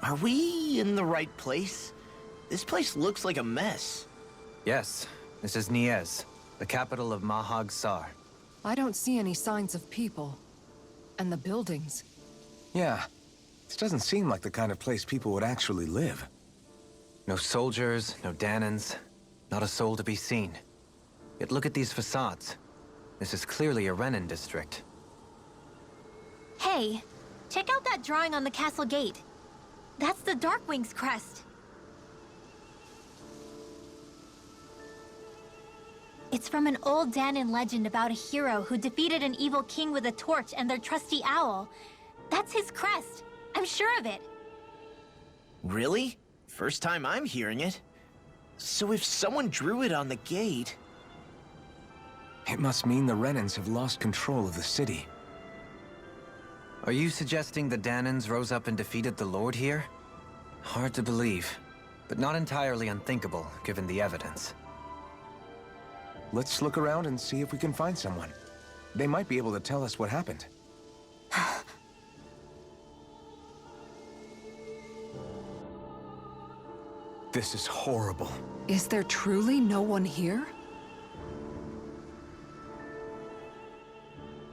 Are we in the right place? This place looks like a mess. Yes, this is Niez, the capital of Mahag Sar. I don't see any signs of people. And the buildings. Yeah, this doesn't seem like the kind of place people would actually live. No soldiers, no Dahnans, not a soul to be seen. Yet look at these facades. This is clearly a Renan district. Hey, check out that drawing on the castle gate. That's the Darkwing's crest. It's from an old Dahnan legend about a hero who defeated an evil king with a torch and their trusty owl. That's his crest. I'm sure of it. Really? First time I'm hearing it. So if someone drew it on the gate... It must mean the Renans have lost control of the city. Are you suggesting the Dahnans rose up and defeated the Lord here? Hard to believe, but not entirely unthinkable, given the evidence. Let's look around and see if we can find someone. They might be able to tell us what happened. This is horrible. Is there truly no one here?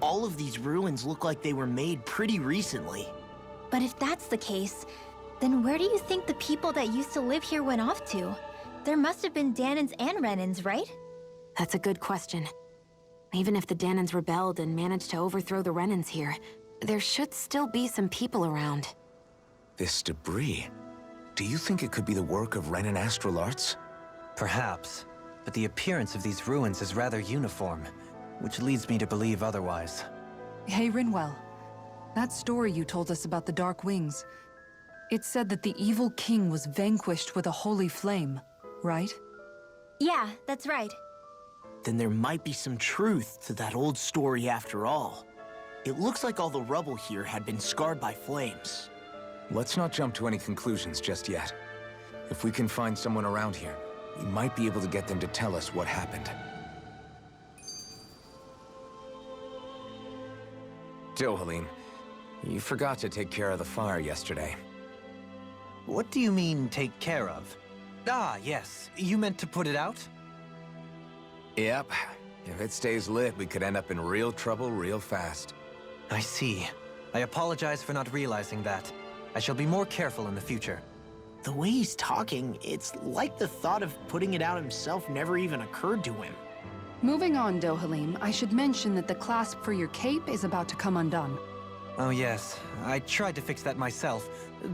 All of these ruins look like they were made pretty recently. But if that's the case, then where do you think the people that used to live here went off to? There must have been Dahnans and Renans, right? That's a good question. Even if the Dahnans rebelled and managed to overthrow the Renans here, there should still be some people around. This debris... Do you think it could be the work of Renan astral arts? Perhaps, but the appearance of these ruins is rather uniform, which leads me to believe otherwise. Hey, Rinwell. That story you told us about the Dark Wings. It said that the evil king was vanquished with a holy flame, right? Yeah, that's right. Then there might be some truth to that old story after all. It looks like all the rubble here had been scarred by flames. Let's not jump to any conclusions just yet. If we can find someone around here, we might be able to get them to tell us what happened. Dohalim, you forgot to take care of the fire yesterday. What do you mean, take care of? Ah, yes. You meant to put it out? Yep. If it stays lit, we could end up in real trouble real fast. I see. I apologize for not realizing that. I shall be more careful in the future. The way he's talking, it's like the thought of putting it out himself never even occurred to him. Moving on, Dohalim, I should mention that the clasp for your cape is about to come undone. Oh yes, I tried to fix that myself,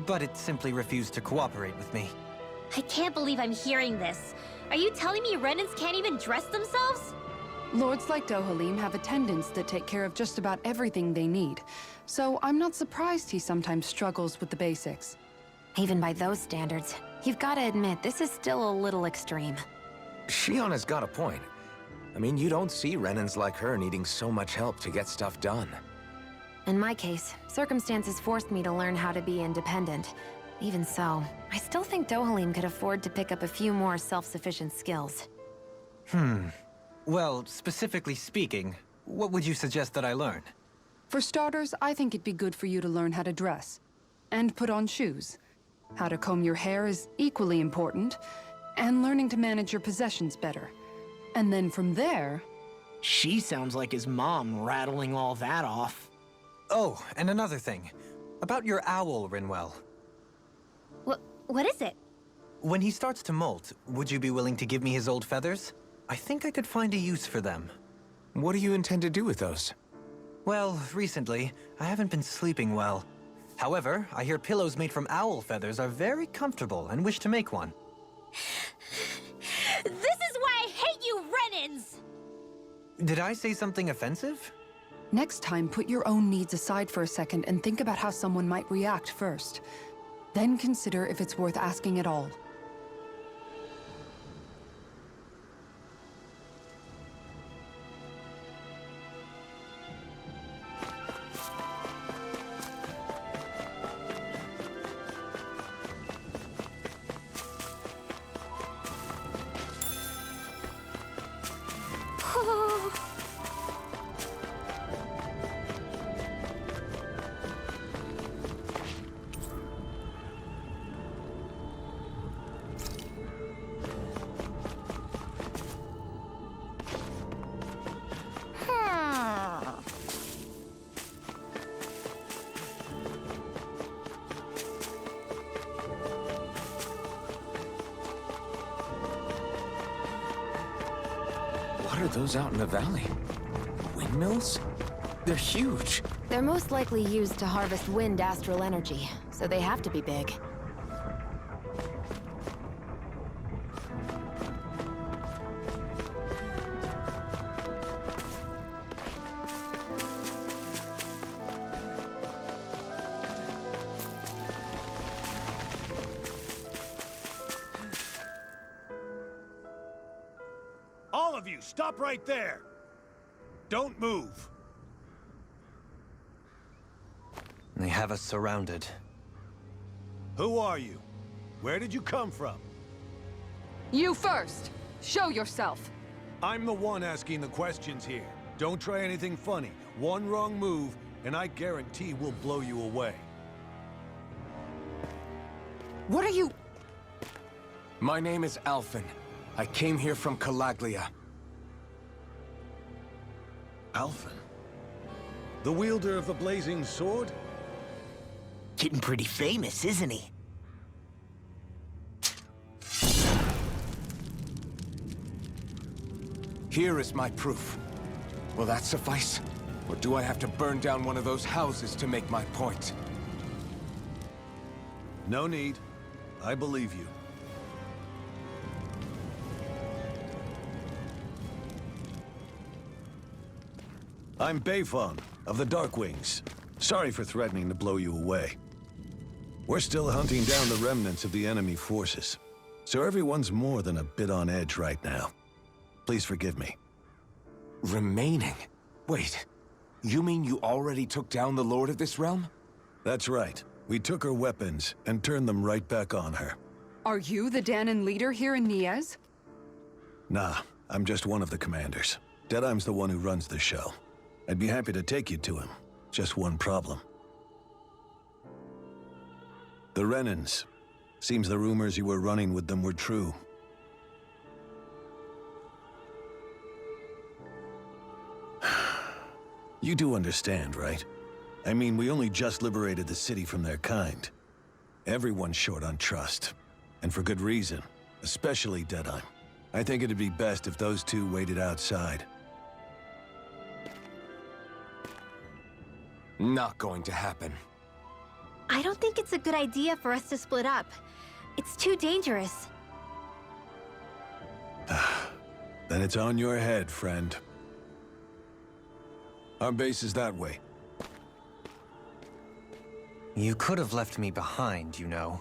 but it simply refused to cooperate with me. I can't believe I'm hearing this. Are you telling me Renans can't even dress themselves? Lords like Dohalim have attendants that take care of just about everything they need, so I'm not surprised he sometimes struggles with the basics. Even by those standards, you've got to admit this is still a little extreme. Shionna's got a point. I mean, you don't see Renans like her needing so much help to get stuff done. In my case, circumstances forced me to learn how to be independent. Even so, I still think Dohalim could afford to pick up a few more self-sufficient skills. Well, specifically speaking, what would you suggest that I learn? For starters, I think it'd be good for you to learn how to dress. And put on shoes. How to comb your hair is equally important. And learning to manage your possessions better. And then from there... She sounds like his mom rattling all that off. Oh, and another thing. About your owl, Rinwell. What is it? When he starts to molt, would you be willing to give me his old feathers? I think I could find a use for them. What do you intend to do with those? Well, recently, I haven't been sleeping well. However, I hear pillows made from owl feathers are very comfortable and wish to make one. This is why I hate you, Renans! Did I say something offensive? Next time, put your own needs aside for a second and think about how someone might react first. Then consider if it's worth asking at all. What are those out in the valley? Windmills? They're huge. They're most likely used to harvest wind astral energy, so they have to be big. All of you, stop right there! Don't move! They have us surrounded. Who are you? Where did you come from? You first! Show yourself! I'm the one asking the questions here. Don't try anything funny. One wrong move, and I guarantee we'll blow you away. What are you... My name is Alphen. I came here from Calaglia. Alphen? The wielder of the blazing sword? Getting pretty famous, isn't he? Here is my proof. Will that suffice? Or do I have to burn down one of those houses to make my point? No need. I believe you. I'm Beifong, of the Darkwings. Sorry for threatening to blow you away. We're still hunting down the remnants of the enemy forces, so everyone's more than a bit on edge right now. Please forgive me. Remaining? Wait, you mean you already took down the Lord of this realm? That's right. We took her weapons and turned them right back on her. Are you the Dahnan leader here in Niez? Nah, I'm just one of the commanders. Deadeye's the one who runs the show. I'd be happy to take you to him. Just one problem. The Renans. Seems the rumors you were running with them were true. You do understand, right? I mean, we only just liberated the city from their kind. Everyone's short on trust. And for good reason. Especially Deadeye. I think it'd be best if those two waited outside. Not going to happen. I don't think it's a good idea for us to split up. It's too dangerous. Then it's on your head, friend. Our base is that way. You could have left me behind, you know.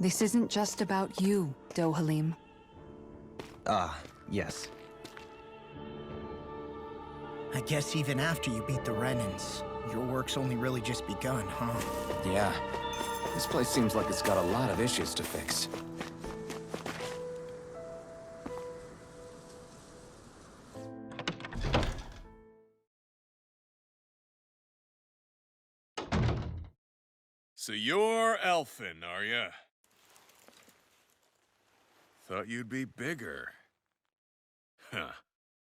This isn't just about you, Dohalim. Ah, yes. I guess even after you beat the Renans, your work's only really just begun, huh? Yeah. This place seems like it's got a lot of issues to fix. So you're Alphen, are ya? Thought you'd be bigger. Huh.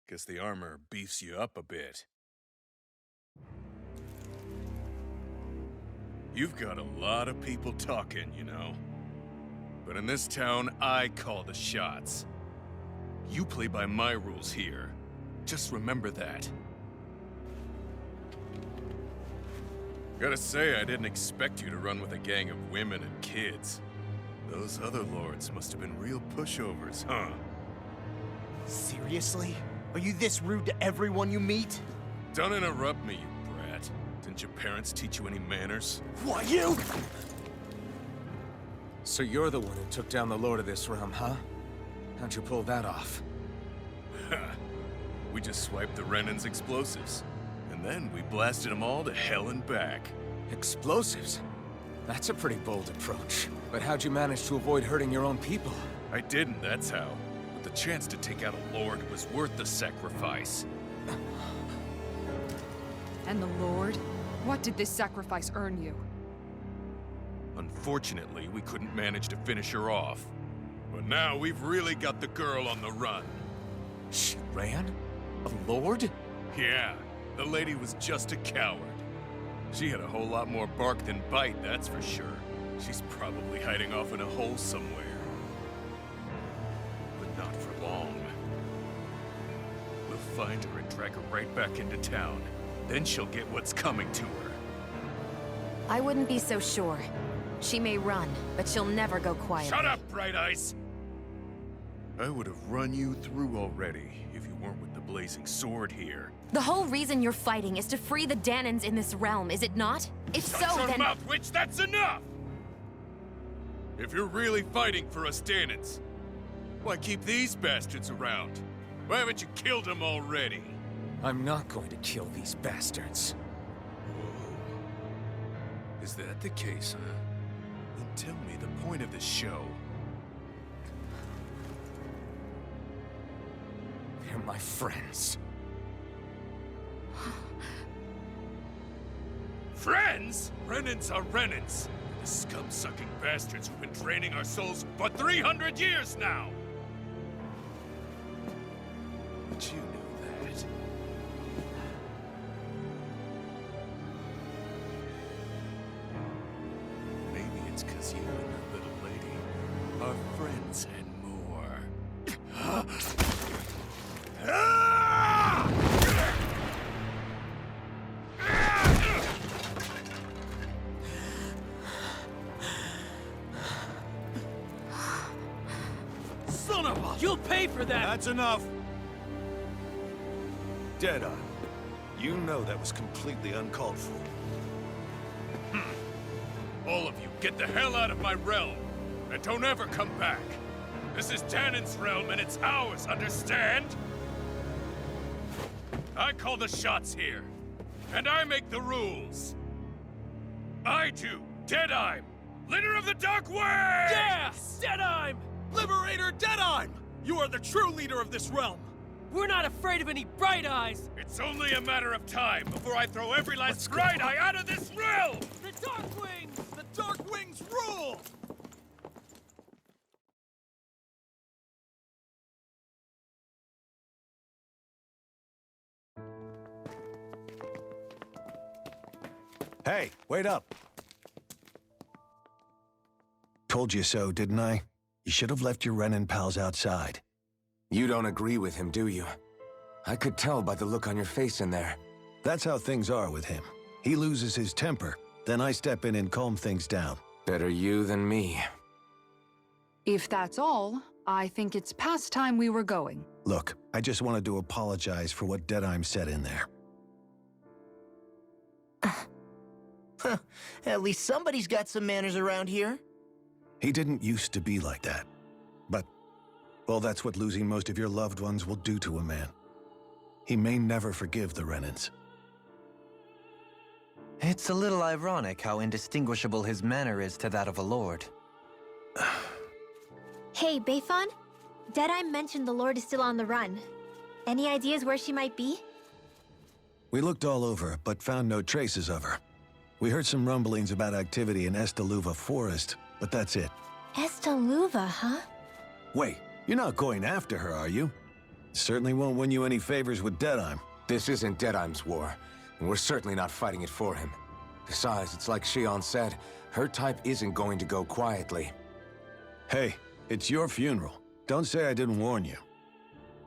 Guess the armor beefs you up a bit. You've got a lot of people talking, you know. But in this town, I call the shots. You play by my rules here. Just remember that. Gotta say, I didn't expect you to run with a gang of women and kids. Those other lords must have been real pushovers, huh? Seriously? Are you this rude to everyone you meet? Don't interrupt me, you brat. Didn't your parents teach you any manners? What, you? So you're the one who took down the Lord of this realm, huh? How'd you pull that off? We just swiped the Renan's explosives. And then we blasted them all to hell and back. Explosives? That's a pretty bold approach. But how'd you manage to avoid hurting your own people? I didn't, that's how. But the chance to take out a lord was worth the sacrifice. And the Lord? What did this sacrifice earn you? Unfortunately, we couldn't manage to finish her off. But now we've really got the girl on the run. She ran? A lord? Yeah, the lady was just a coward. She had a whole lot more bark than bite, that's for sure. She's probably hiding off in a hole somewhere. But not for long. find her and drag her right back into town. Then she'll get what's coming to her. I wouldn't be so sure. She may run, but she'll never go quiet. Shut up, Bright Eyes! I would have run you through already if you weren't with the blazing sword here. The whole reason you're fighting is to free the Dahnans in this realm, is it not? If Shut so, your then— mouth, witch! That's enough! If you're really fighting for us Dahnans, why keep these bastards around? Why haven't you killed them already? I'm not going to kill these bastards. Is that the case, huh? Then tell me the point of the show. They're my friends. Friends? Renans are Renans. The scum-sucking bastards who've been draining our souls for 300 years now! But you know that. Maybe it's because you and that little lady are friends and more. Son of a... You'll pay for that! That's enough! Deadeye, you know that was completely uncalled for. All of you, get the hell out of my realm! And don't ever come back! This is Dahnan's realm and it's ours, understand? I call the shots here. And I make the rules. I do, Deadeye, leader of the Dark Wings! Yeah! Deadeye! Liberator Deadeye! You are the true leader of this realm! We're not afraid of any Bright Eyes! It's only a matter of time before I throw every last Bright Eye out of this realm! The Dark Wings! The Dark Wings rule! Hey, wait up! Told you so, didn't I? You should have left your Renan pals outside. You don't agree with him, do you? I could tell by the look on your face in there. That's how things are with him. He loses his temper, then I step in and calm things down. Better you than me. If that's all, I think it's past time we were going. Look, I just wanted to apologize for what Deadeye said in there. At least somebody's got some manners around here. He didn't used to be like that. But, well, that's what losing most of your loved ones will do to a man. He may never forgive the Renans. It's a little ironic how indistinguishable his manner is to that of a lord. Hey, Bayfon? Deadeye mentioned the Lord is still on the run. Any ideas where she might be? We looked all over, but found no traces of her. We heard some rumblings about activity in Estaluva Forest, but that's it. Estaluva, huh? Wait, you're not going after her, are you? Certainly won't win you any favors with Deadeye. This isn't Deadeye's war, and we're certainly not fighting it for him. Besides, it's like Shion said, her type isn't going to go quietly. Hey, it's your funeral. Don't say I didn't warn you.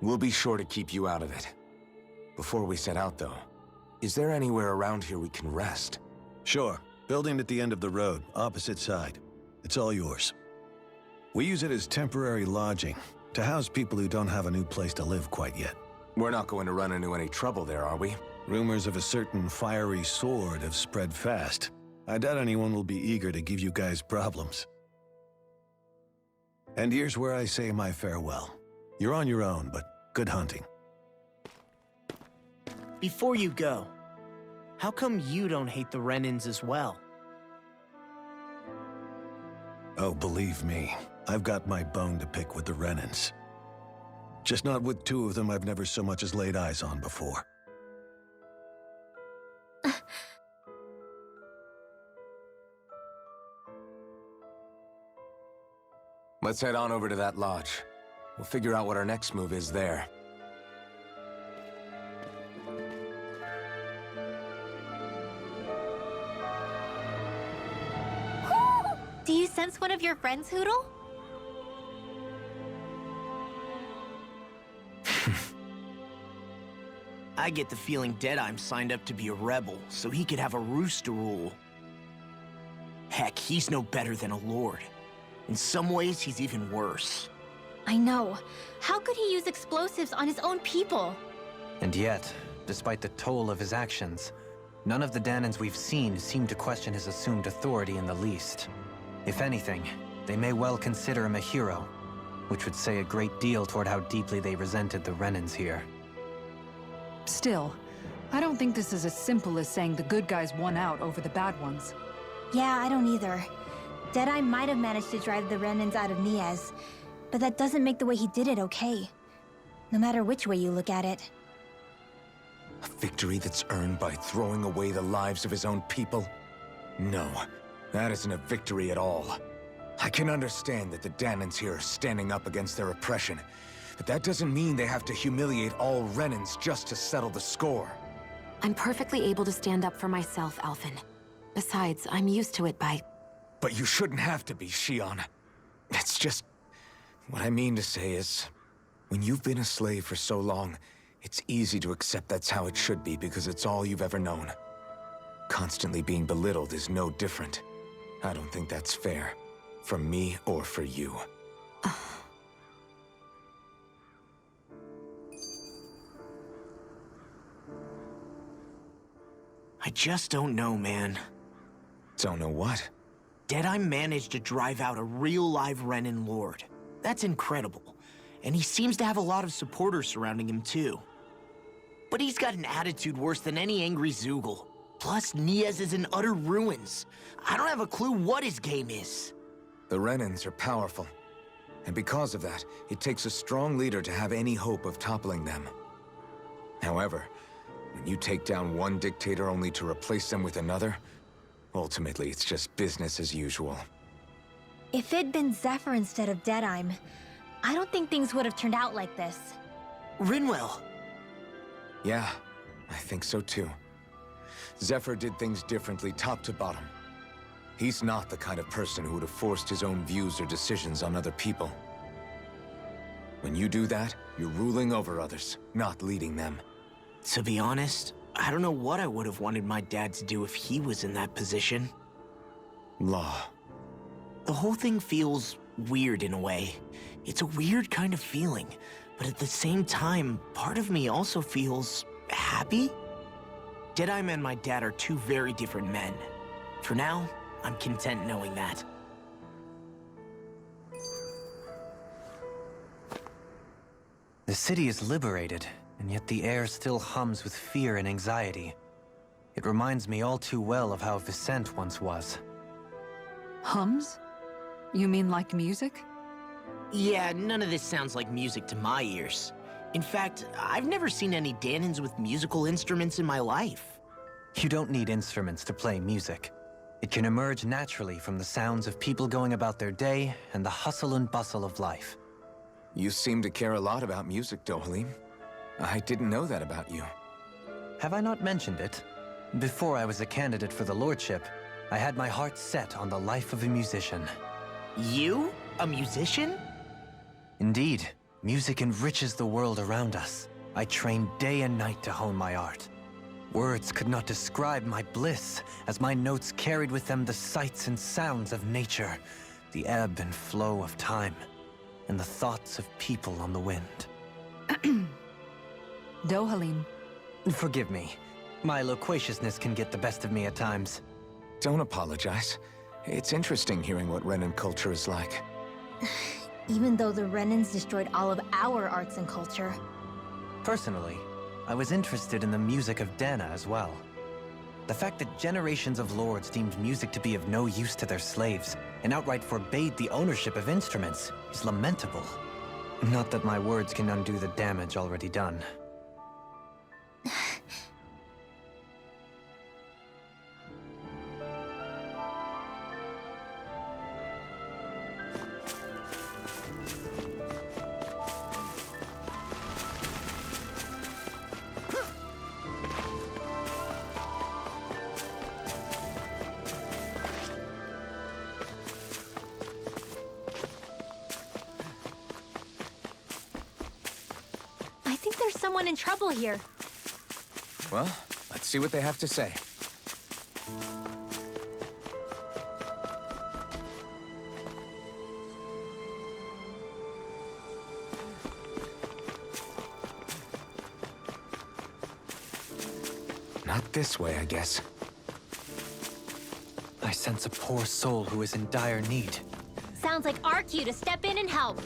We'll be sure to keep you out of it. Before we set out, though, is there anywhere around here we can rest? Sure. Building at the end of the road, opposite side. It's all yours. We use it as temporary lodging, to house people who don't have a new place to live quite yet. We're not going to run into any trouble there, are we? Rumors of a certain fiery sword have spread fast. I doubt anyone will be eager to give you guys problems. And here's where I say my farewell. You're on your own, but good hunting. Before you go, how come you don't hate the Renans as well? Oh, believe me, I've got my bone to pick with the Renans. Just not with two of them I've never so much as laid eyes on before. Let's head on over to that lodge. We'll figure out what our next move is there. Do you sense one of your friends, Hootle? I get the feeling Deadeye's signed up to be a rebel, so he could have a roost to rule. Heck, he's no better than a lord. In some ways, he's even worse. I know. How could he use explosives on his own people? And yet, despite the toll of his actions, none of the Dahnans we've seen seem to question his assumed authority in the least. If anything, they may well consider him a hero, which would say a great deal toward how deeply they resented the Renans here. Still, I don't think this is as simple as saying the good guys won out over the bad ones. Yeah, I don't either. Deadeye might have managed to drive the Renans out of Niez, but that doesn't make the way he did it okay. No matter which way you look at it. A victory that's earned by throwing away the lives of his own people? No, that isn't a victory at all. I can understand that the Dahnans here are standing up against their oppression, but that doesn't mean they have to humiliate all Renans just to settle the score. I'm perfectly able to stand up for myself, Alphen. Besides, I'm used to it by... But you shouldn't have to be, Shion. It's just... What I mean to say is, when you've been a slave for so long, it's easy to accept that's how it should be because it's all you've ever known. Constantly being belittled is no different. I don't think that's fair. For me or for you. I just don't know, man. Don't know what? Deadeye managed to drive out a real live Renan lord. That's incredible. And he seems to have a lot of supporters surrounding him, too. But he's got an attitude worse than any angry Zoogle. Plus, Niez is in utter ruins. I don't have a clue what his game is. The Renans are powerful. And because of that, it takes a strong leader to have any hope of toppling them. However, when you take down one dictator only to replace them with another, ultimately it's just business as usual. If it'd been Zephyr instead of Deadeye, I don't think things would have turned out like this. Rinwell! Yeah, I think so too. Zephyr did things differently top to bottom. He's not the kind of person who would have forced his own views or decisions on other people. When you do that, you're ruling over others, not leading them. To be honest, I don't know what I would have wanted my dad to do if he was in that position. Law. The whole thing feels weird in a way. It's a weird kind of feeling, but at the same time, part of me also feels happy. Deadeye and my dad are two very different men. For now, I'm content knowing that. The city is liberated, and yet the air still hums with fear and anxiety. It reminds me all too well of how Vicente once was. Hums? You mean like music? Yeah, none of this sounds like music to my ears. In fact, I've never seen any Dahnans with musical instruments in my life. You don't need instruments to play music. It can emerge naturally from the sounds of people going about their day and the hustle and bustle of life. You seem to care a lot about music, Dohalim. I didn't know that about you. Have I not mentioned it? Before I was a candidate for the lordship, I had my heart set on the life of a musician. You? A musician? Indeed, music enriches the world around us. I trained day and night to hone my art. Words could not describe my bliss, as my notes carried with them the sights and sounds of nature, the ebb and flow of time, and the thoughts of people on the wind. Dohalim. Forgive me. My loquaciousness can get the best of me at times. Don't apologize. It's interesting hearing what Renan culture is like. Even though the Renans destroyed all of our arts and culture. Personally, I was interested in the music of Dahna as well. The fact that generations of lords deemed music to be of no use to their slaves and outright forbade the ownership of instruments is lamentable. Not that my words can undo the damage already done. I think there's someone in trouble here. Well, let's see what they have to say. Not this way, I guess. I sense a poor soul who is in dire need. Sounds like our cue to step in and help.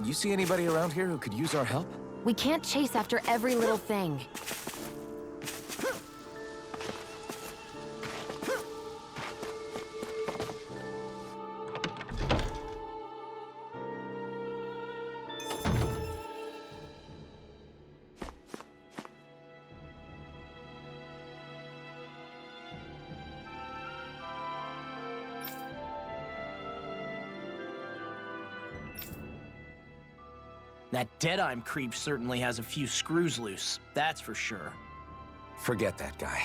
You see anybody around here who could use our help? We can't chase after every little thing. That Deadeye creep certainly has a few screws loose, that's for sure. Forget that guy.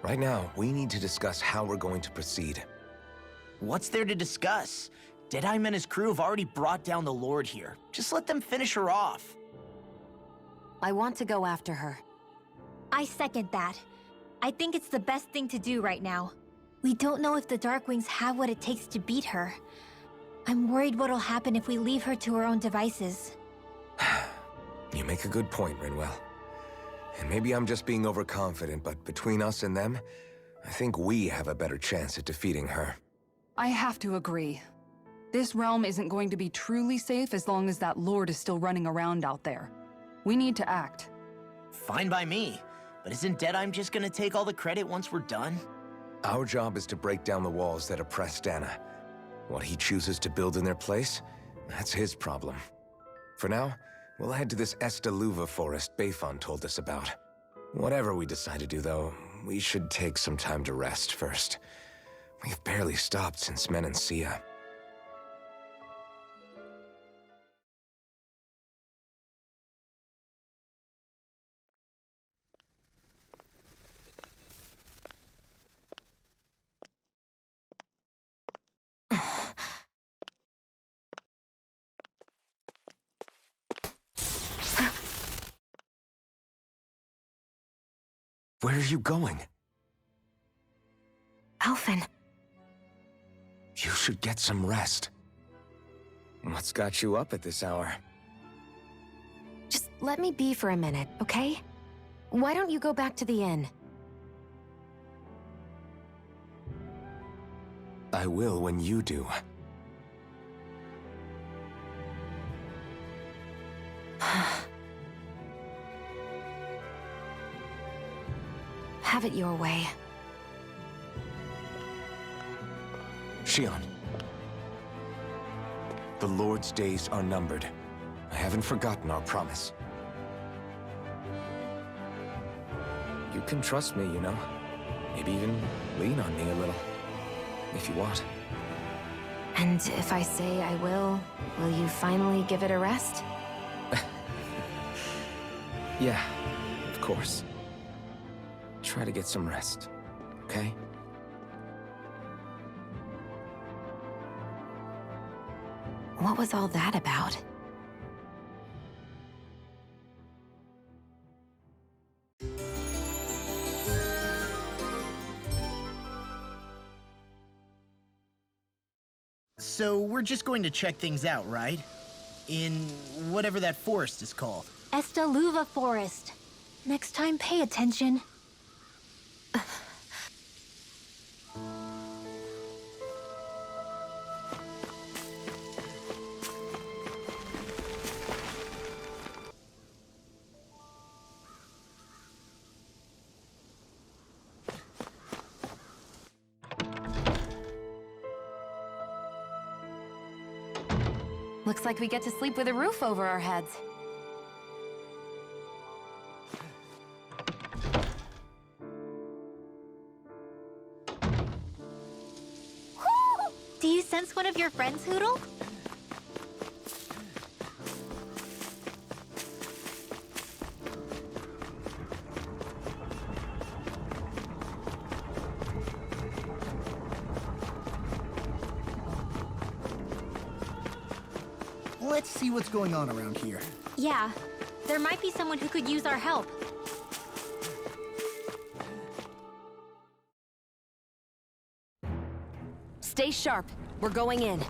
Right now, we need to discuss how we're going to proceed. What's there to discuss? Deadeye and his crew have already brought down the Lord here. Just let them finish her off. I want to go after her. I second that. I think it's the best thing to do right now. We don't know if the Darkwings have what it takes to beat her. I'm worried what'll happen if we leave her to her own devices. You make a good point, Rinwell. And maybe I'm just being overconfident, but between us and them, I think we have a better chance at defeating her. I have to agree. This realm isn't going to be truly safe as long as that Lord is still running around out there. We need to act. Fine by me. But isn't Deadeye just gonna take all the credit once we're done? Our job is to break down the walls that oppress Dahna. What he chooses to build in their place, that's his problem. For now, we'll head to this Estaluva forest Bayfon told us about. Whatever we decide to do, though, we should take some time to rest first. We've barely stopped since Menancia. Where are you going? Alphen. You should get some rest. What's got you up at this hour? Just let me be for a minute, okay? Why don't you go back to the inn? I will when you do. Have it your way. Shion. The Lord's days are numbered. I haven't forgotten our promise. You can trust me, you know. Maybe even lean on me a little. If you want. And if I say I will you finally give it a rest? Yeah, of course. Try to get some rest, okay? What was all that about? So we're just going to check things out, right? In whatever that forest is called. Estaluva Forest. Next time, pay attention. Looks like we get to sleep with a roof over our heads. Do you sense one of your friends, Hoodle? Let's see what's going on around here. Yeah, there might be someone who could use our help. Stay sharp. We're going in.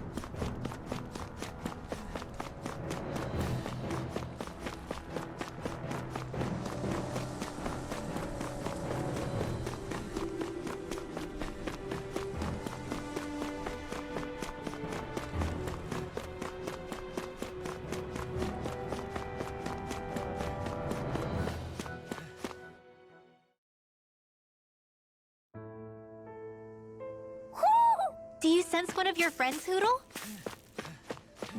Do you sense one of your friends, Hoodle?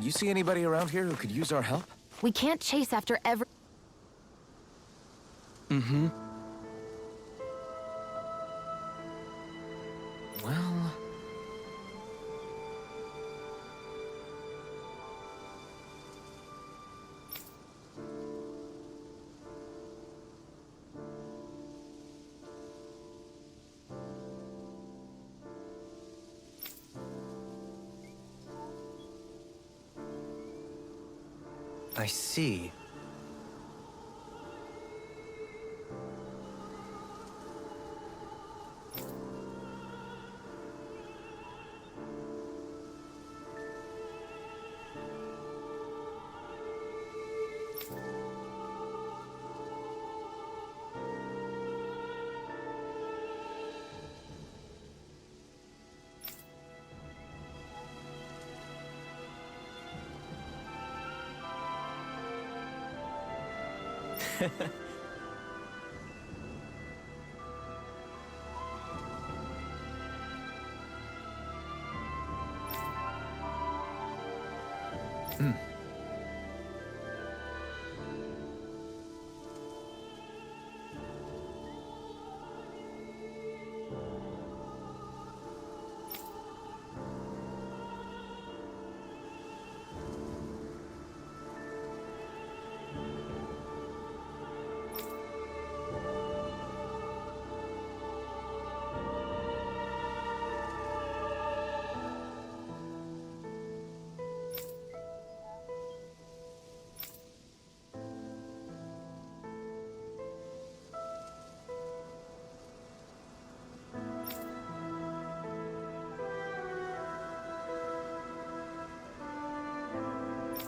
You see anybody around here who could use our help? We can't chase after every... Mm-hmm. Well... I see.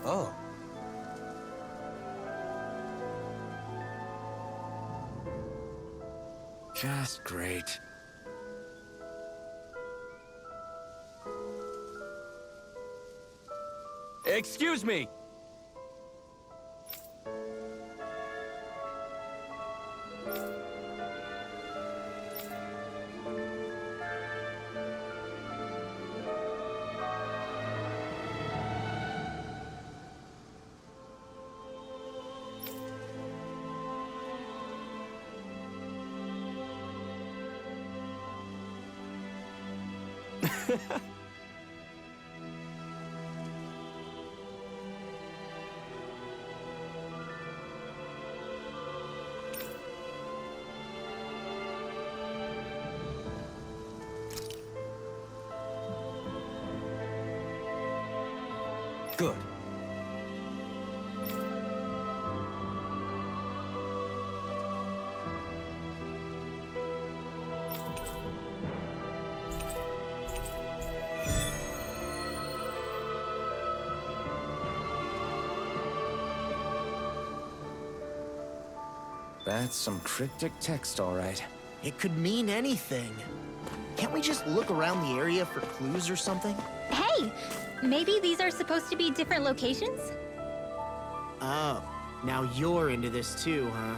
Oh. Just great. Excuse me! Good. That's some cryptic text, all right. It could mean anything. Can't we just look around the area for clues or something? Hey! Maybe these are supposed to be different locations? Oh, now you're into this too, huh?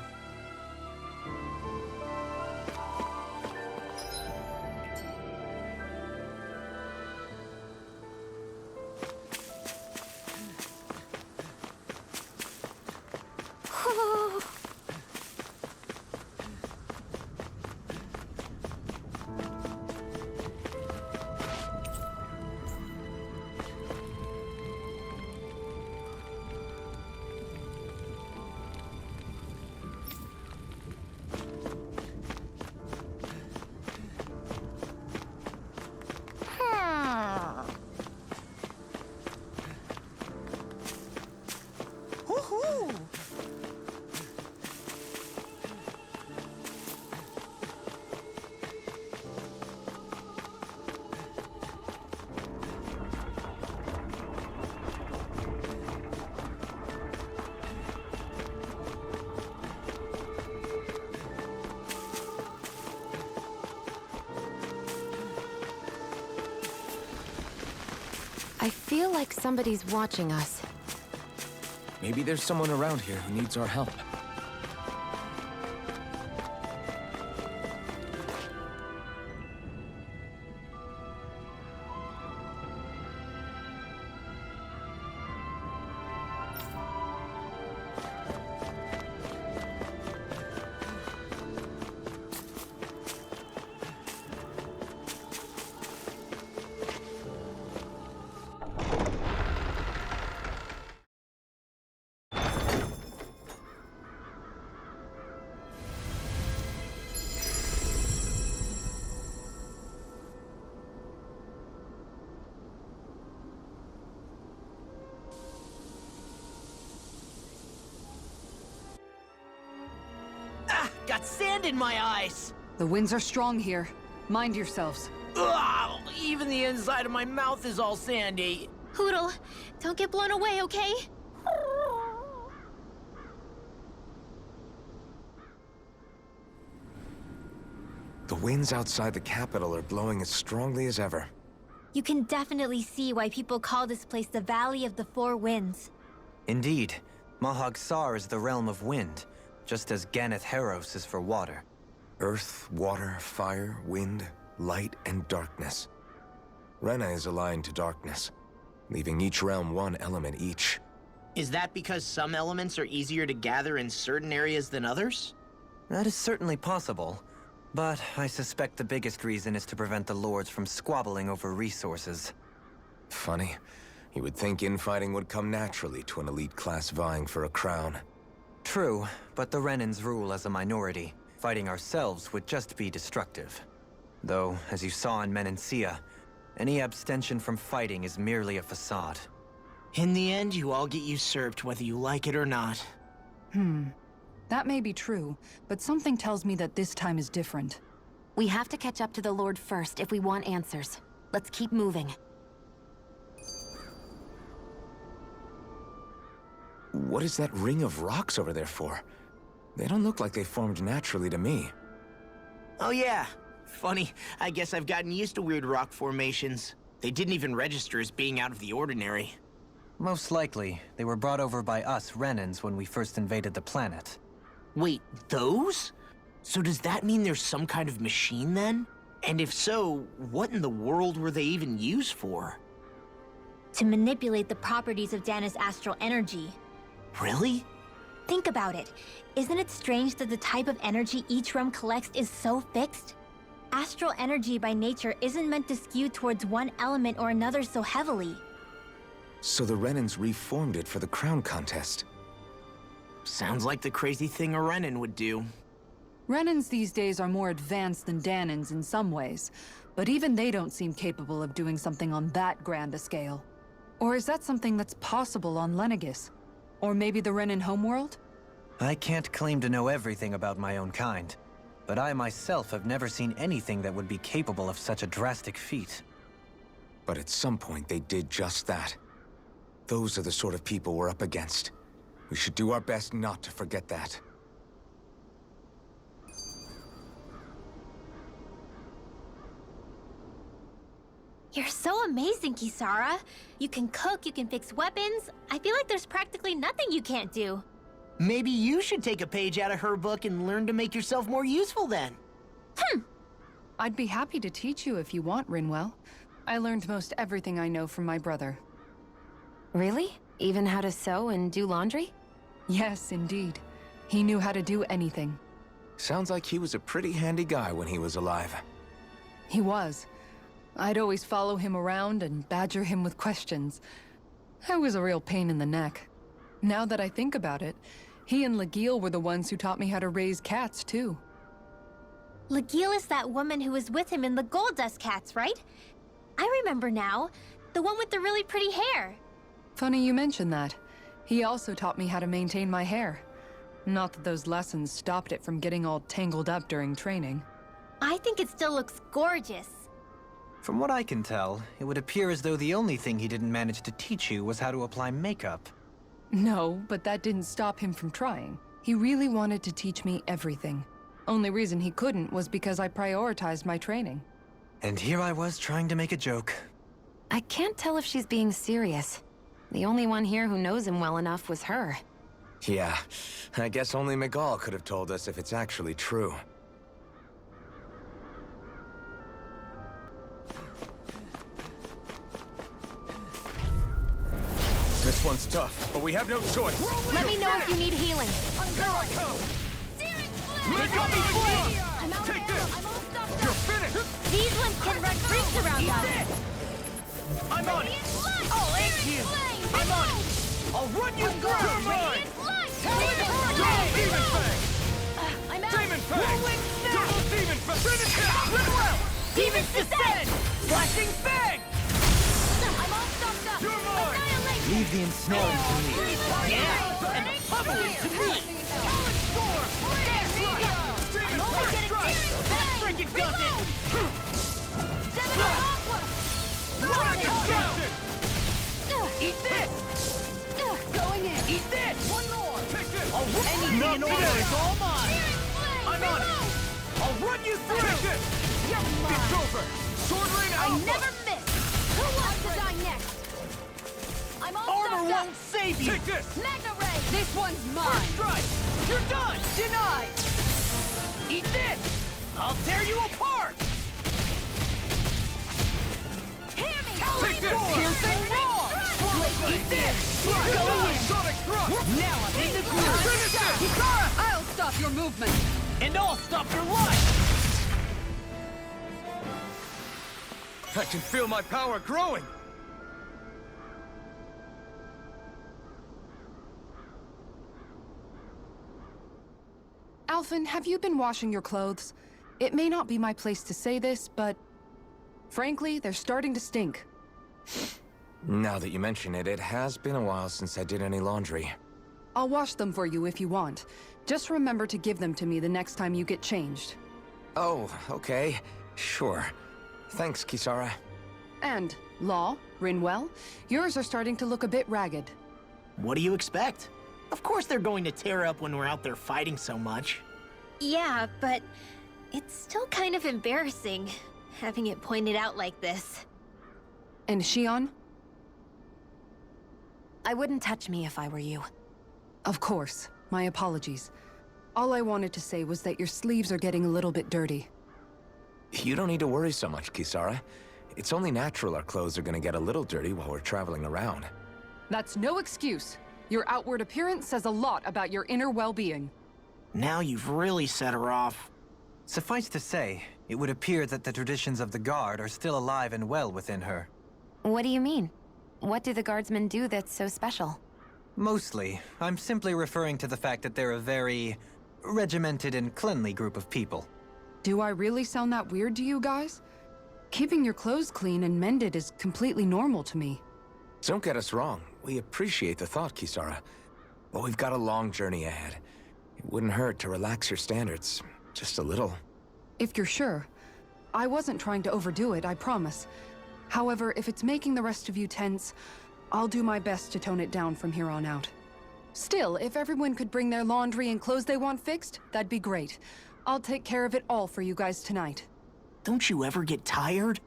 I feel like somebody's watching us. Maybe there's someone around here who needs our help. Got sand in my eyes! The winds are strong here. Mind yourselves. Ugh, even the inside of my mouth is all sandy. Hootle, don't get blown away, okay? The winds outside the capital are blowing as strongly as ever. You can definitely see why people call this place the Valley of the Four Winds. Indeed, Mahag Sar is the realm of wind, just as Ganeth Heros is for water. Earth, water, fire, wind, light, and darkness. Rena is aligned to darkness, leaving each realm one element each. Is that because some elements are easier to gather in certain areas than others? That is certainly possible, but I suspect the biggest reason is to prevent the lords from squabbling over resources. Funny. You would think infighting would come naturally to an elite class vying for a crown. True, but the Renans rule as a minority. Fighting ourselves would just be destructive. Though, as you saw in Menancia, any abstention from fighting is merely a facade. In the end, you all get usurped whether you like it or not. That may be true, but something tells me that this time is different. We have to catch up to the Lord first if we want answers. Let's keep moving. What is that ring of rocks over there for? They don't look like they formed naturally to me. Oh yeah. Funny, I guess I've gotten used to weird rock formations. They didn't even register as being out of the ordinary. Most likely, they were brought over by us Renans when we first invaded the planet. Wait, those? So does that mean there's some kind of machine then? And if so, what in the world were they even used for? To manipulate the properties of Dahna's astral energy. Really? Think about it. Isn't it strange that the type of energy each realm collects is so fixed? Astral energy by nature isn't meant to skew towards one element or another so heavily. So the Renans reformed it for the crown contest. Sounds like the crazy thing a Renan would do. Renans these days are more advanced than Dahnans in some ways, but even they don't seem capable of doing something on that grand a scale. Or is that something that's possible on Lenegis? Or maybe the Renan homeworld? I can't claim to know everything about my own kind, but I myself have never seen anything that would be capable of such a drastic feat. But at some point they did just that. Those are the sort of people we're up against. We should do our best not to forget that. You're so amazing, Kisara. You can cook, you can fix weapons. I feel like there's practically nothing you can't do. Maybe you should take a page out of her book and learn to make yourself more useful then. I'd be happy to teach you if you want, Rinwell. I learned most everything I know from my brother. Really? Even how to sew and do laundry? Yes, indeed. He knew how to do anything. Sounds like he was a pretty handy guy when he was alive. He was. I'd always follow him around and badger him with questions. I was a real pain in the neck. Now that I think about it, he and Legil were the ones who taught me how to raise cats, too. Legil is that woman who was with him in the Gold Dust Cats, right? I remember now. The one with the really pretty hair. Funny you mention that. He also taught me how to maintain my hair. Not that those lessons stopped it from getting all tangled up during training. I think it still looks gorgeous. From what I can tell, it would appear as though the only thing he didn't manage to teach you was how to apply makeup. No, but that didn't stop him from trying. He really wanted to teach me everything. Only reason he couldn't was because I prioritized my training. And here I was trying to make a joke. I can't tell if she's being serious. The only one here who knows him well enough was her. Yeah, I guess only Miguel could have told us if it's actually true. This one's tough, but we have no choice. Let me know if you need healing. Here I come! They got me flamed! I'm out of ammo. I'm all stuffed up. You're finished! These ones can run freaks around us. I'm on it! I'll ace you. I'm on it! I'll run you through! You're mine! Demon Fang! I'm out. Demon Fang! Double Demon Fang! Finish him! Well! Demons descend! Flashing Fang! I'm all stuffed up. You're mine! Annihilate. Leave the ensnaring to me. Yeah! And the pummeling to me! I'm only getting That freaking does it! Dragon Captain! Eat this! Going in. Eat this! One more. Take this! Anything in order is all mine! I'm on it! I'll run you through! Take this! You're It's mine. over! Sword Rain I Alpha! never miss. Who wants to die next? I'm all Armor stuffed up. won't save you! Take this! Magna Ray. This one's mine! First strike! You're done! Denied! Eat this! I'll tear you apart! Hear me. Take this! Piercing roar! Eat this! Go in! Sonic Thrust! Now I'm in the groove! Finish this! Kisara, I'll stop your movement! And I'll stop your life! I can feel my power growing! Alphen, have you been washing your clothes? It may not be my place to say this, but... frankly, they're starting to stink. Now that you mention it, it has been a while since I did any laundry. I'll wash them for you if you want. Just remember to give them to me the next time you get changed. Oh, okay. Sure. Thanks, Kisara. And, Law, Rinwell, yours are starting to look a bit ragged. What do you expect? Of course they're going to tear up when we're out there fighting so much. Yeah, but it's still kind of embarrassing having it pointed out like this. And Shion? I wouldn't touch me if I were you. Of course. My apologies. All I wanted to say was that your sleeves are getting a little bit dirty. You don't need to worry so much, Kisara. It's only natural our clothes are gonna get a little dirty while we're traveling around. That's no excuse. Your outward appearance says a lot about your inner well-being. Now you've really set her off. Suffice to say, it would appear that the traditions of the Guard are still alive and well within her. What do you mean? What do the guardsmen do that's so special? Mostly, I'm simply referring to the fact that they're a very regimented and cleanly group of people. Do I really sound that weird to you guys? Keeping your clothes clean and mended is completely normal to me. Don't get us wrong. We appreciate the thought, Kisara. But we've got a long journey ahead. It wouldn't hurt to relax your standards. Just a little. If you're sure. I wasn't trying to overdo it, I promise. However, if it's making the rest of you tense, I'll do my best to tone it down from here on out. Still, if everyone could bring their laundry and clothes they want fixed, that'd be great. I'll take care of it all for you guys tonight. Don't you ever get tired?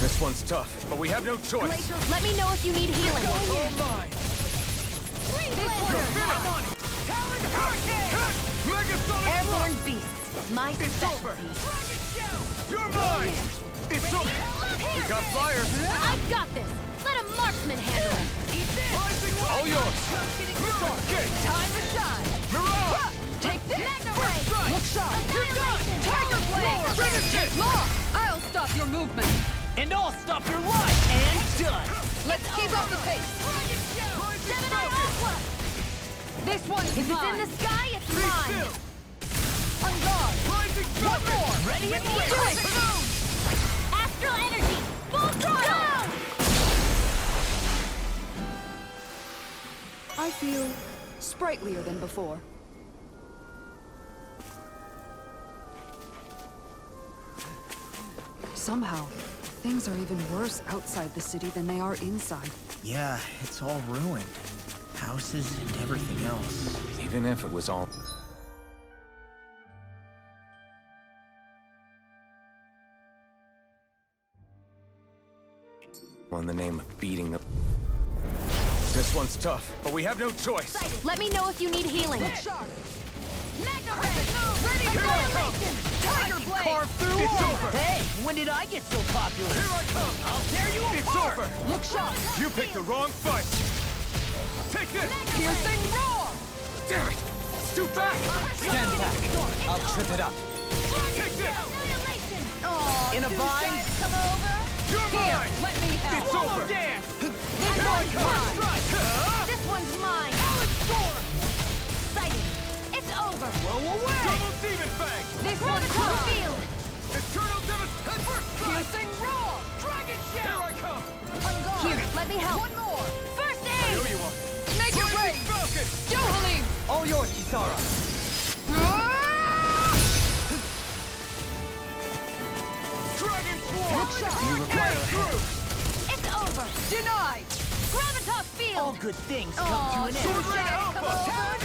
This one's tough, but we have no choice. Glacier, let me know if you need healing. All mine. Talon Hurricane! Megasonic Airborne beasts. My specialty. You're mine! It's over! We got fire! I've got this. Let a marksman handle it. All yours! Time to shine! Mirage! Take this. Magna Ray. Look sharp! You're done! Tiger Blade. Finish it! Law, I'll stop your movement. And I'll stop your life! And done! Let's keep up the pace. Gemini Aqua. This one's If it's in mine. the sky, it's mine. On guard. One more! Ready and wait! Astral energy. Full throttle. I feel sprightlier than before. Somehow, Things are even worse outside the city than they are inside. Yeah, it's all ruined. Houses and everything else. Even if it was all... in the name of beating the... This one's tough, but we have no choice. Let me know if you need healing. Carve through all. Hey, when did I get so popular? Here I come! I'll tear you It's apart. over! Look sharp. You picked the wrong fight! Take this! Piercing roar. Damn it! It's too fast! Stand back. I'll trip it up. Take this! In a bind. You're mine! Let me help. It's over! Dance. Here I come! This one's mine! Sighted! It's over! Blow away. Double Demon Fang! This one's field! Eternal Devastation! Piercing roar. Dragon Here shell. I come! Here, let me help! One more. First I aid! owe you one! Make it rain. Falcon! Dahna. All yours, Kisara. Dragon Swarm! You require a hand. It's over! Denied. Gravitas field! All good things come to an end. Sword Ray Alpha!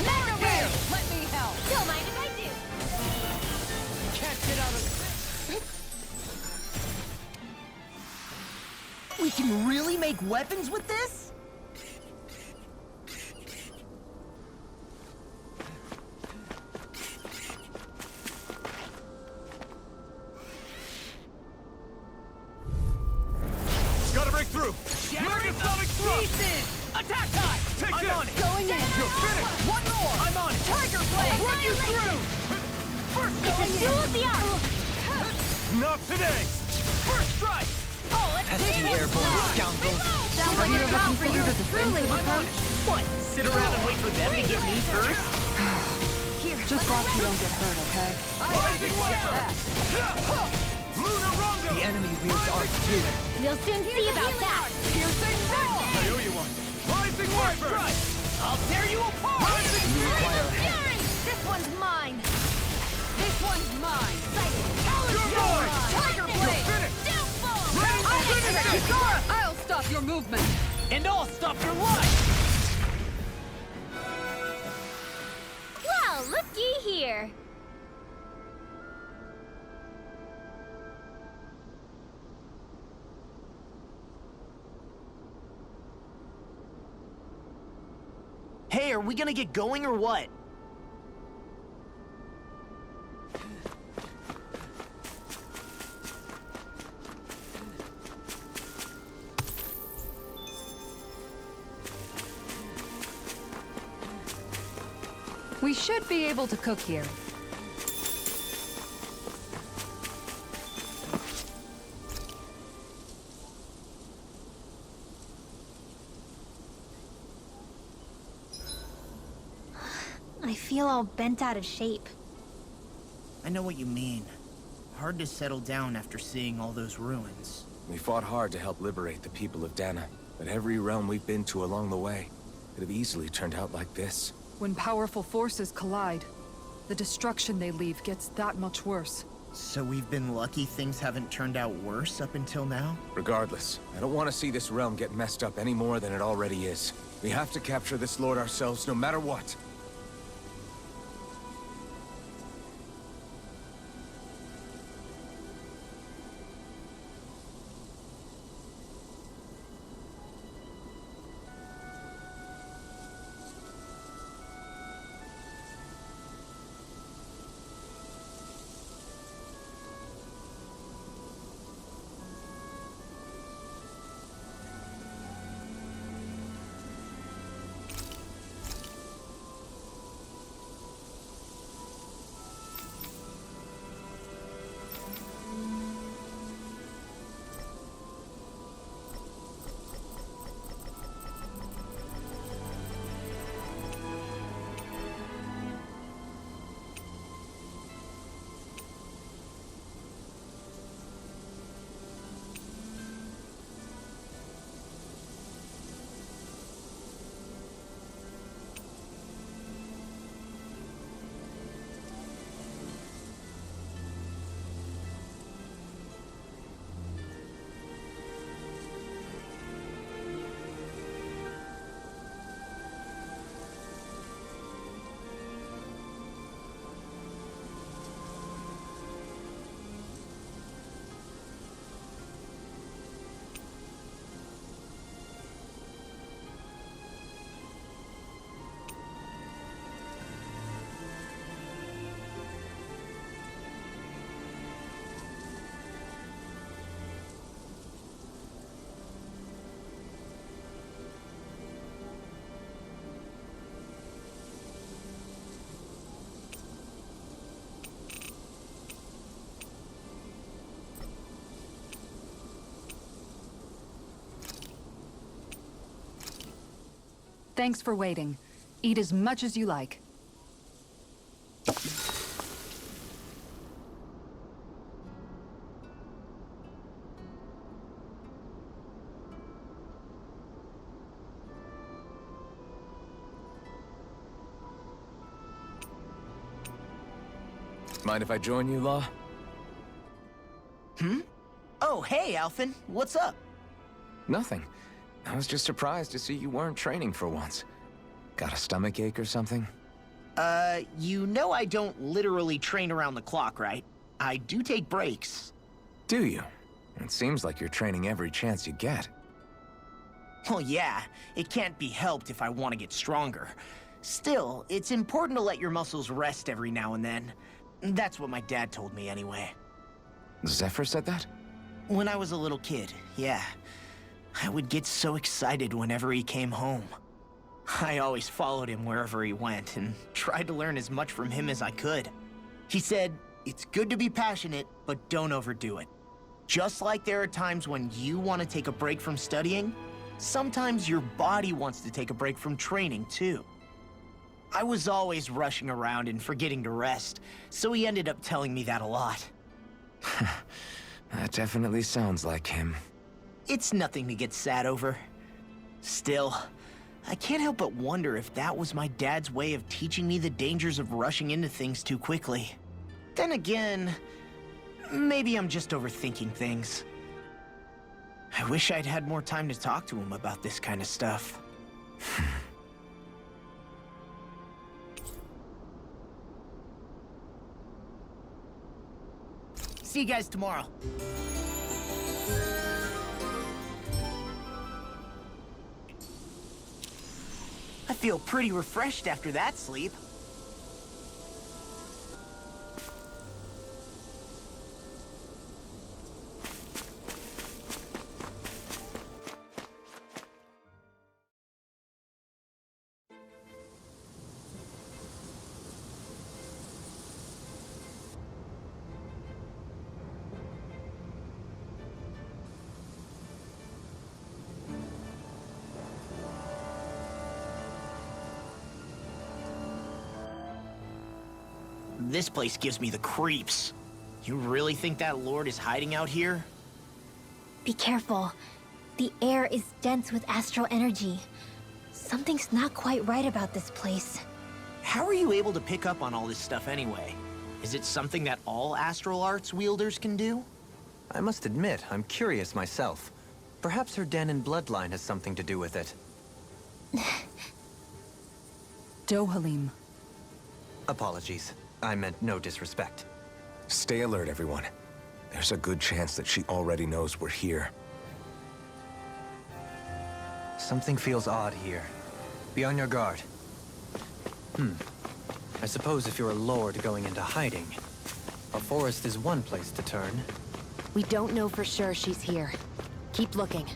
Mega ray! Let me help. Don't mind if I do! Can't get out of We can really make weapons with this? Gotta break through! Mega Sonic Thrust! Attack time. Take I'm this! on it. Going in! You're finished! One more. I'm on it. Tiger blade. Run you through. It's a duel of the arm! Not today! First strike. Oh, let's Pesky airborne scoundrels. Sounds like a job for you to truly become... What? Sit around and wait for them to get me first? Here, Just watch you don't get hurt, okay? Rising Wiper! Lunar Rondo! The enemy wields art too. we'll soon see about that! Piercing roar. I owe you one! Rising Wiper! I'll tear you apart. You require a hand. Fury! This one's mine! This one's mine. You're mine! Tiger blade. Finished! I'll finish it. Kisara. I'll stop your movement! And I'll stop your life. Well, looky here! Hey, are we gonna get going or what? We should be able to cook here. I feel all bent out of shape. I know what you mean. Hard to settle down after seeing all those ruins. We fought hard to help liberate the people of Dahna, but every realm we've been to along the way could have easily turned out like this. When powerful forces collide, the destruction they leave gets that much worse. So we've been lucky things haven't turned out worse up until now? Regardless, I don't want to see this realm get messed up any more than it already is. We have to capture this lord ourselves no matter what. Thanks for waiting. Eat as much as you like. Mind if I join you, Law? Oh, hey, Alphen. What's up? Nothing. I was just surprised to see you weren't training for once. Got a stomach ache or something? You know I don't literally train around the clock, right? I do take breaks. Do you? It seems like you're training every chance you get. Well, yeah, it can't be helped if I want to get stronger. Still, it's important to let your muscles rest every now and then. That's what my dad told me anyway. Zephyr said that? When I was a little kid, yeah. I would get so excited whenever he came home. I always followed him wherever he went and tried to learn as much from him as I could. He said, it's good to be passionate, but don't overdo it. Just like there are times when you want to take a break from studying, sometimes your body wants to take a break from training too. I was always rushing around and forgetting to rest, so he ended up telling me that a lot. That definitely sounds like him. It's nothing to get sad over. Still, I can't help but wonder if that was my dad's way of teaching me the dangers of rushing into things too quickly. Then again, maybe I'm just overthinking things. I wish I'd had more time to talk to him about this kind of stuff. See you guys tomorrow. I feel pretty refreshed after that sleep. This place gives me the creeps. You really think that Lord is hiding out here? Be careful. The air is dense with astral energy. Something's not quite right about this place. How are you able to pick up on all this stuff anyway? Is it something that all astral arts wielders can do? I must admit, I'm curious myself. Perhaps her den and bloodline has something to do with it. Dohalim. Apologies. I meant no disrespect. Stay alert, everyone. There's a good chance that she already knows we're here. Something feels odd here. Be on your guard. I suppose if you're a lord going into hiding, a forest is one place to turn. We don't know for sure she's here. Keep looking.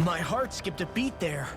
My heart skipped a beat there.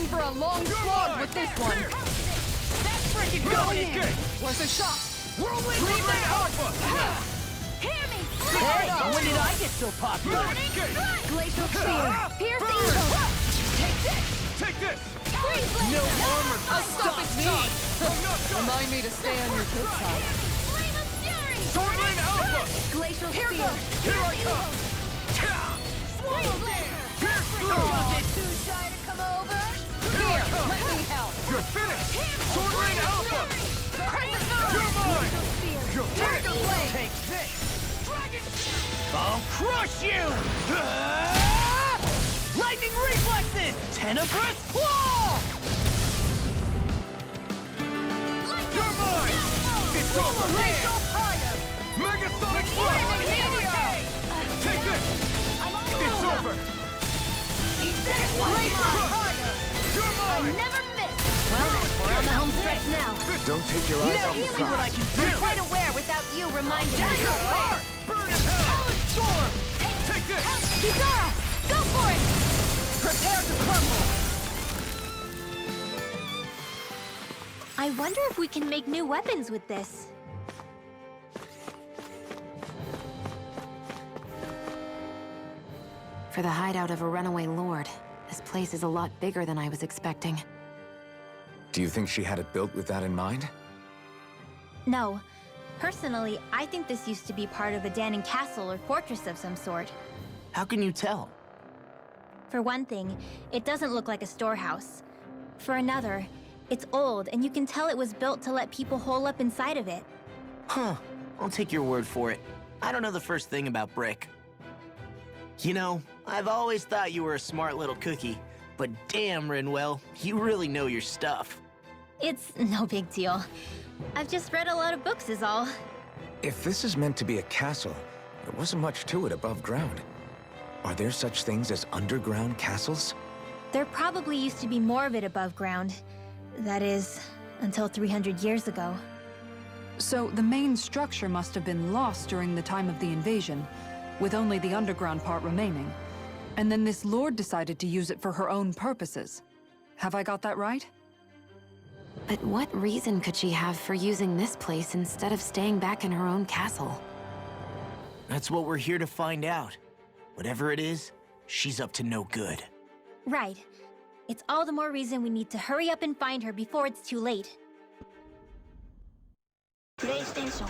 for a long slog with this one. That's freaking going in! Where's the shot? Whirlwind Alpha! Hear me! Hey, when did I get so popular? Glacial Spear! Pierce Evil! Take this! No armor can stop me! Remind me to stay on your good side. Flame of Fury! Whirlwind Alpha! Glacial Here Spear! goes! Here I come! Swamp Blade! Pierce through! Too shy to come over? Here, let me help. You're finished! Swordring Alpha! You're mine! Take the blade. Take this! I'll crush you! Lightning reflexes! Tenebrous Claw! You're mine! It's over! Glacial Fire! Megasonic Blast! Take this! It's over! You're mine! Never miss! Well, we're on the home stretch now. Don't take your eyes off the See what I prize. can We're do! quite aware without you reminding us. Burn in hell! Storm! Take this! Kizara! Go for it! Prepare to crumble! I wonder if we can make new weapons with this. For the hideout of a runaway lord, this place is a lot bigger than I was expecting. Do you think she had it built with that in mind? No. Personally, I think this used to be part of a Dahna castle or fortress of some sort. How can you tell? For one thing, it doesn't look like a storehouse. For another, it's old, and you can tell it was built to let people hole up inside of it. Huh. I'll take your word for it. I don't know the first thing about brick. You know, I've always thought you were a smart little cookie, but damn, Rinwell, you really know your stuff. It's no big deal. I've just read a lot of books is all. If this is meant to be a castle, there wasn't much to it above ground. Are there such things as underground castles? There probably used to be more of it above ground. That is, until 300 years ago. So the main structure must have been lost during the time of the invasion, with only the underground part remaining. And then this lord decided to use it for her own purposes. Have I got that right? But what reason could she have for using this place instead of staying back in her own castle? That's what we're here to find out. Whatever it is, she's up to no good. Right. It's all the more reason we need to hurry up and find her before it's too late. PlayStation